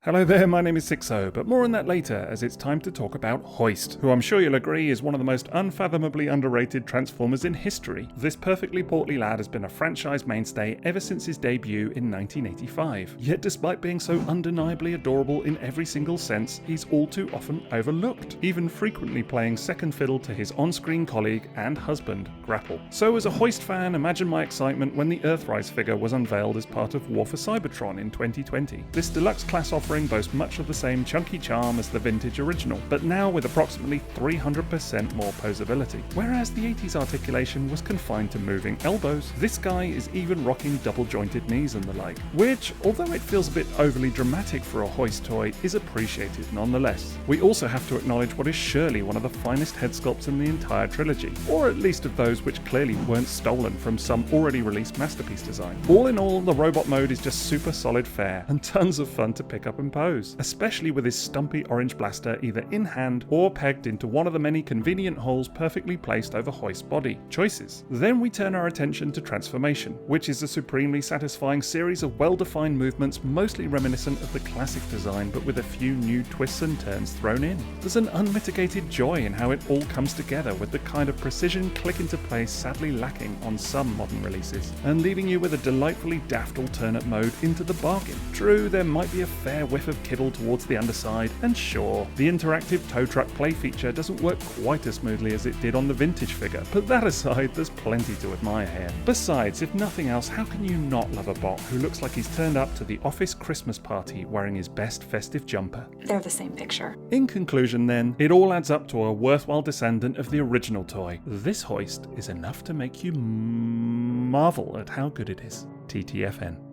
Hello there, my name is Sixo, but more on that later as it's time to talk about Hoist, who I'm sure you'll agree is one of the most unfathomably underrated Transformers in history. This perfectly portly lad has been a franchise mainstay ever since his debut in 1985. Yet despite being so undeniably adorable in every single sense, he's all too often overlooked, even frequently playing second fiddle to his on-screen colleague and husband, Grapple. So as a Hoist fan, imagine my excitement when the Earthrise figure was unveiled as part of War for Cybertron in 2020. This deluxe class offering boasts much of the same chunky charm as the vintage original, but now with approximately 300% more posability. Whereas the 80s articulation was confined to moving elbows, this guy is even rocking double-jointed knees and the like, which, although it feels a bit overly dramatic for a Hoist toy, is appreciated nonetheless. We also have to acknowledge what is surely one of the finest head sculpts in the entire trilogy, or at least of those which clearly weren't stolen from some already released masterpiece design. All in all, the robot mode is just super solid fare, and tons of fun to pick up and pose, especially with his stumpy orange blaster either in hand or pegged into one of the many convenient holes perfectly placed over Hoist's body. Choices. Then we turn our attention to Transformation, which is a supremely satisfying series of well-defined movements mostly reminiscent of the classic design but with a few new twists and turns thrown in. There's an unmitigated joy in how it all comes together with the kind of precision click into place sadly lacking on some modern releases, and leaving you with a delightfully daft alternate mode into the bargain. True, there might be a fair whiff of kibble towards the underside, and sure, the interactive tow truck play feature doesn't work quite as smoothly as it did on the vintage figure, but that aside, there's plenty to admire here. Besides, if nothing else, how can you not love a bot who looks like he's turned up to the office Christmas party wearing his best festive jumper? They're the same picture. In conclusion then, it all adds up to a worthwhile descendant of the original toy. This Hoist is enough to make you marvel at how good it is. TTFN.